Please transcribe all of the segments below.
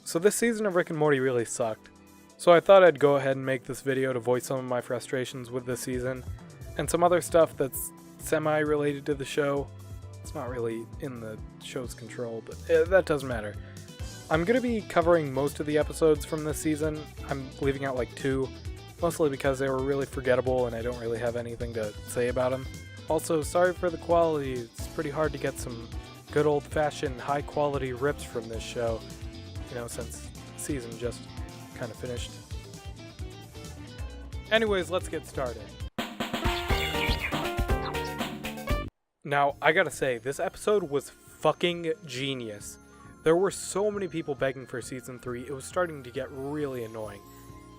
So this season of Rick and Morty really sucked. So I thought I'd go ahead and make this video to voice some of my frustrations with this season, and some other stuff that's semi-related to the show. It's not really in the show's control, but that doesn't matter. I'm going to be covering most of the episodes from this season. I'm leaving out like 2, mostly because they were really forgettable and I don't really have anything to say about them. Also, sorry for the quality. It's pretty hard to get some good old-fashioned high-quality rips from this show, since the season just kind of finished. Anyways, let's get started. Now, I gotta say, this episode was fucking genius. There were so many people begging for season 3, it was starting to get really annoying.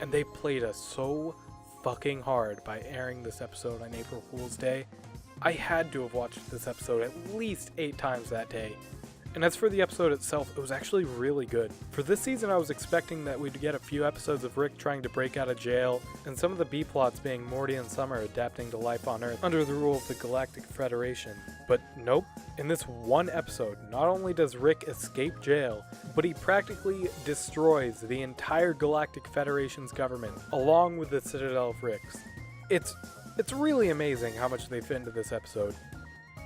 And they played us so fucking hard by airing this episode on April Fool's Day. I had to have watched this episode at least 8 times that day. And as for the episode itself, it was actually really good. For this season, I was expecting that we'd get a few episodes of Rick trying to break out of jail, and some of the B-plots being Morty and Summer adapting to life on Earth under the rule of the Galactic Federation. But nope. In this one episode, not only does Rick escape jail, but he practically destroys the entire Galactic Federation's government, along with the Citadel of Ricks. It's really amazing how much they fit into this episode.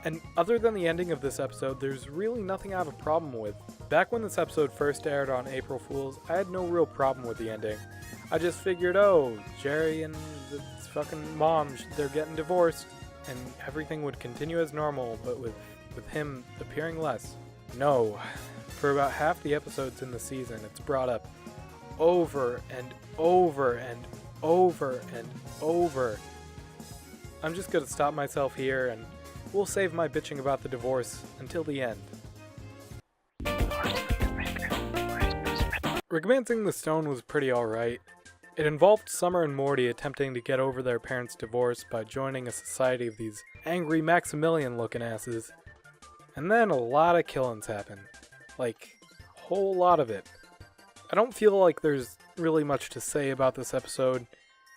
And other than the ending of this episode, there's really nothing I have a problem with. Back when this episode first aired on April Fool's, I had no real problem with the ending. I just figured, Jerry and his fucking mom, they're getting divorced, and everything would continue as normal, but with him appearing less. No. For about half the episodes in the season, it's brought up over and over and over and over. I'm just gonna stop myself here and we'll save my bitching about the divorce until the end. Romancing the Stone was pretty alright. It involved Summer and Morty attempting to get over their parents' divorce by joining a society of these angry Maximilian-looking asses. And then a lot of killings happen. Like, a whole lot of it. I don't feel like there's really much to say about this episode.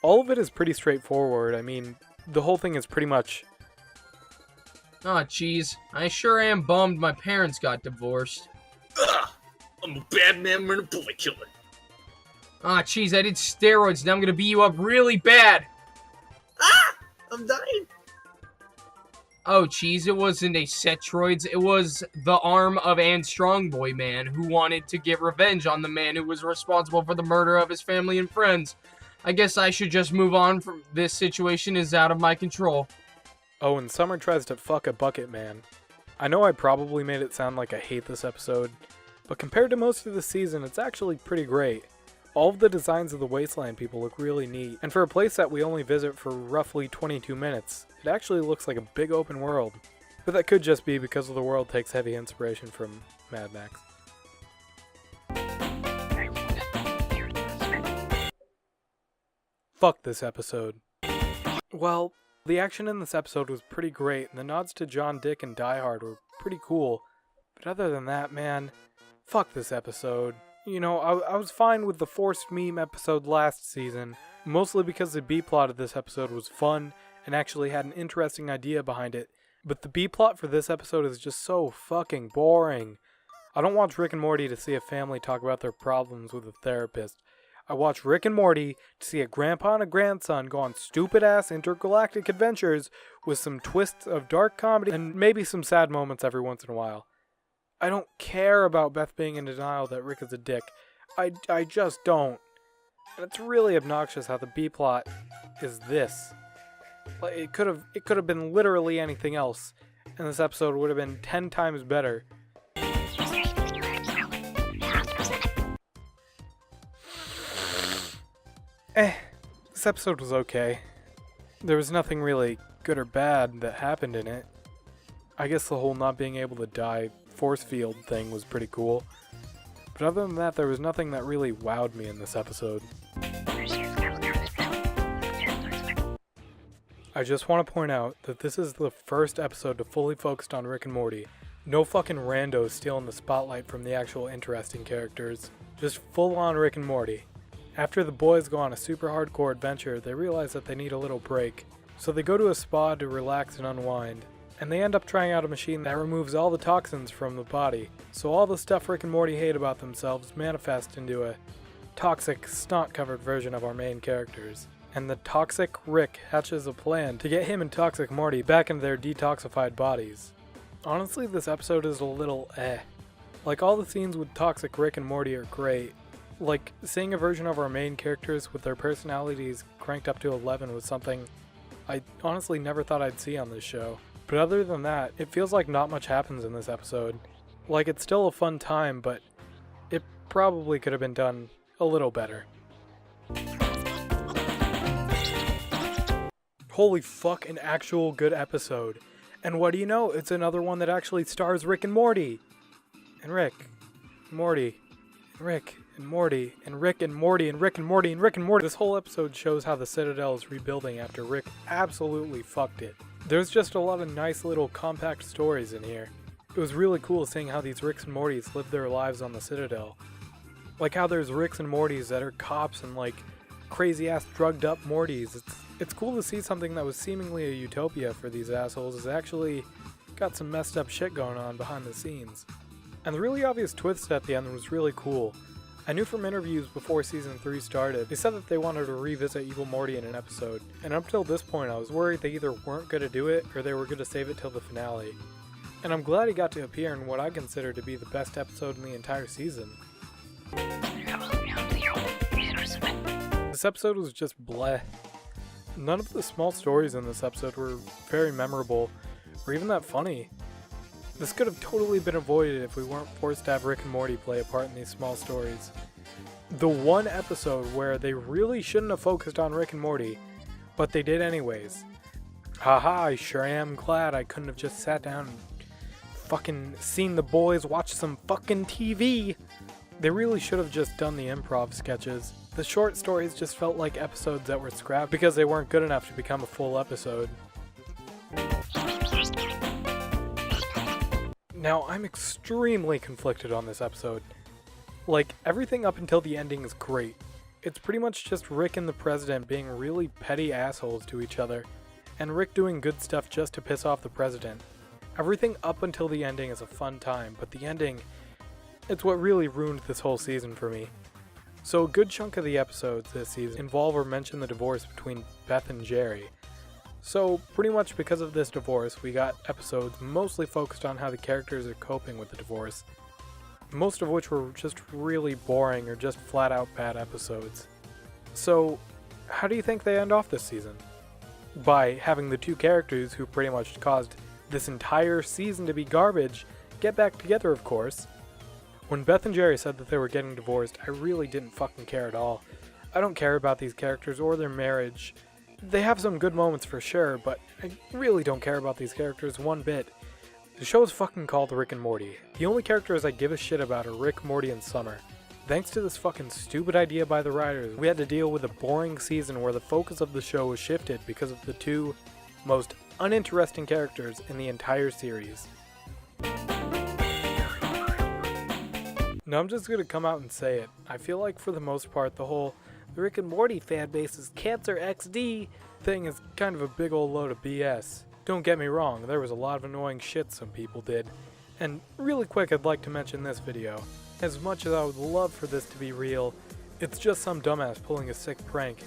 All of it is pretty straightforward. I mean, the whole thing is pretty much... Aw, jeez. I sure am bummed my parents got divorced. Ugh! I'm a bad man and a boy killer. Aw, jeez, I did steroids, now I'm gonna beat you up really bad. Ah! I'm dying. Oh, jeez, it wasn't a Cetroids, it was the arm of Anne Strongboy Man, who wanted to get revenge on the man who was responsible for the murder of his family and friends. I guess I should just move on from this situation is out of my control. Oh, and Summer tries to fuck a bucket man. I know I probably made it sound like I hate this episode, but compared to most of the season, it's actually pretty great. All of the designs of the Wasteland people look really neat, and for a place that we only visit for roughly 22 minutes, it actually looks like a big open world. But that could just be because the world takes heavy inspiration from Mad Max. Fuck this episode. Well, the action in this episode was pretty great, and the nods to John, Dick, and Die Hard were pretty cool. But other than that, man, fuck this episode. I was fine with the forced meme episode last season, mostly because the B-plot of this episode was fun and actually had an interesting idea behind it. But the B-plot for this episode is just so fucking boring. I don't watch Rick and Morty to see a family talk about their problems with a therapist. I watch Rick and Morty to see a grandpa and a grandson go on stupid-ass intergalactic adventures with some twists of dark comedy and maybe some sad moments every once in a while. I don't care about Beth being in denial that Rick is a dick. I just don't. And it's really obnoxious how the B-plot is this. It could have been literally anything else, and this episode would have been 10 times better. This episode was okay. There was nothing really good or bad that happened in it. I guess the whole not being able to die force field thing was pretty cool. But other than that, there was nothing that really wowed me in this episode. I just want to point out that this is the first episode to fully focus on Rick and Morty. No fucking randos stealing the spotlight from the actual interesting characters. Just full on Rick and Morty. After the boys go on a super hardcore adventure, they realize that they need a little break. So they go to a spa to relax and unwind. and they end up trying out a machine that removes all the toxins from the body. So all the stuff Rick and Morty hate about themselves manifests into a toxic, snot-covered version of our main characters. And the toxic Rick hatches a plan to get him and toxic Morty back into their detoxified bodies. Honestly, this episode is a little Like, all the scenes with toxic Rick and Morty are great. Like, seeing a version of our main characters with their personalities cranked up to 11 was something I honestly never thought I'd see on this show. But other than that, it feels like not much happens in this episode. Like, it's still a fun time, but it probably could have been done a little better. Holy fuck, an actual good episode. And what do you know? It's another one that actually stars Rick and Morty. And Rick, Morty, and Rick, and Morty, and Rick and Morty, and Rick and Morty, and Rick and Morty. This whole episode shows how the Citadel is rebuilding after Rick absolutely fucked it. There's just a lot of nice little compact stories in here. It was really cool seeing how these Ricks and Mortys live their lives on the Citadel. Like how there's Ricks and Mortys that are cops and like crazy ass drugged up Mortys. It's cool to see something that was seemingly a utopia for these assholes is actually got some messed up shit going on behind the scenes. And the really obvious twist at the end was really cool. I knew from interviews before Season 3 started, they said that they wanted to revisit Evil Morty in an episode, and up till this point I was worried they either weren't going to do it, or they were going to save it till the finale. And I'm glad he got to appear in what I consider to be the best episode in the entire season. This episode was just bleh. None of the small stories in this episode were very memorable, or even that funny. This could have totally been avoided if we weren't forced to have Rick and Morty play a part in these small stories. The one episode where they really shouldn't have focused on Rick and Morty, but they did anyways. Haha, I sure am glad I couldn't have just sat down and fucking seen the boys watch some fucking TV. They really should have just done the improv sketches. The short stories just felt like episodes that were scrapped because they weren't good enough to become a full episode. Now, I'm extremely conflicted on this episode. Like, everything up until the ending is great. It's pretty much just Rick and the President being really petty assholes to each other, and Rick doing good stuff just to piss off the President. Everything up until the ending is a fun time, but the ending, it's what really ruined this whole season for me. So a good chunk of the episodes this season involve or mention the divorce between Beth and Jerry. So, pretty much because of this divorce, we got episodes mostly focused on how the characters are coping with the divorce, most of which were just really boring or just flat out bad episodes. So, how do you think they end off this season? By having the two characters who pretty much caused this entire season to be garbage get back together, of course. When Beth and Jerry said that they were getting divorced, I really didn't fucking care at all. I don't care about these characters or their marriage. They have some good moments for sure, but I really don't care about these characters one bit. The show is fucking called Rick and Morty. The only characters I give a shit about are Rick, Morty, and Summer. Thanks to this fucking stupid idea by the writers, we had to deal with a boring season where the focus of the show was shifted because of the two most uninteresting characters in the entire series. Now I'm just gonna come out and say it. I feel like for the most part the whole Rick and Morty fanbase's Cancer XD thing is kind of a big old load of BS. Don't get me wrong, there was a lot of annoying shit some people did. And really quick, I'd like to mention this video. As much as I would love for this to be real, it's just some dumbass pulling a sick prank.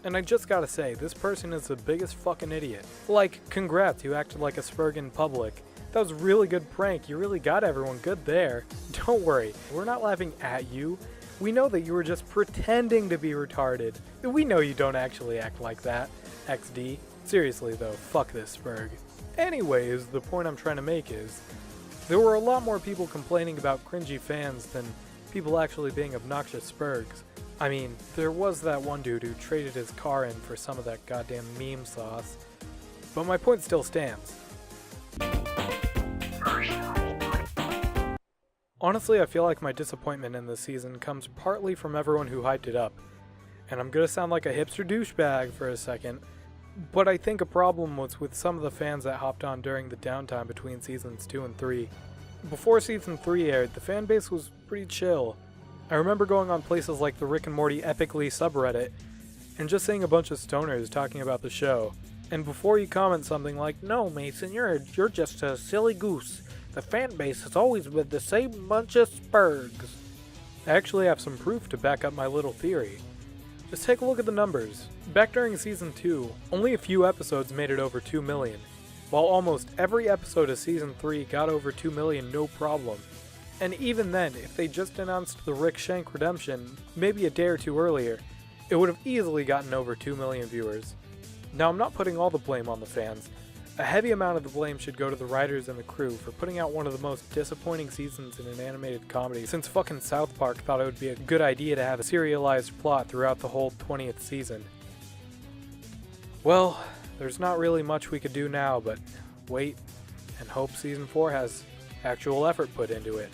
And I just gotta say, this person is the biggest fucking idiot. Like, congrats, you acted like a Spurg in public. That was a really good prank, you really got everyone good there. Don't worry, we're not laughing at you. We know that you were just pretending to be retarded. We know you don't actually act like that, XD. Seriously though, fuck this Spurg. Anyways, the point I'm trying to make is, there were a lot more people complaining about cringy fans than people actually being obnoxious Spurgs. I mean, there was that one dude who traded his car in for some of that goddamn meme sauce. But my point still stands. Honestly, I feel like my disappointment in this season comes partly from everyone who hyped it up. And I'm gonna sound like a hipster douchebag for a second, but I think a problem was with some of the fans that hopped on during the downtime between seasons 2 and 3. Before season 3 aired, the fan base was pretty chill. I remember going on places like the Rick and Morty Epically subreddit, and just seeing a bunch of stoners talking about the show, And before you comment something like, "No, Mason, you're just a silly goose. The fan base has always been the same bunch of spurgs," I actually have some proof to back up my little theory. Just take a look at the numbers. Back during Season 2, only a few episodes made it over 2 million, while almost every episode of Season 3 got over 2 million no problem. And even then, if they just announced the Rick Shank redemption maybe a day or two earlier, it would have easily gotten over 2 million viewers. Now, I'm not putting all the blame on the fans. A heavy amount of the blame should go to the writers and the crew for putting out one of the most disappointing seasons in an animated comedy since fucking South Park thought it would be a good idea to have a serialized plot throughout the whole 20th season. Well, there's not really much we could do now but wait and hope Season 4 has actual effort put into it.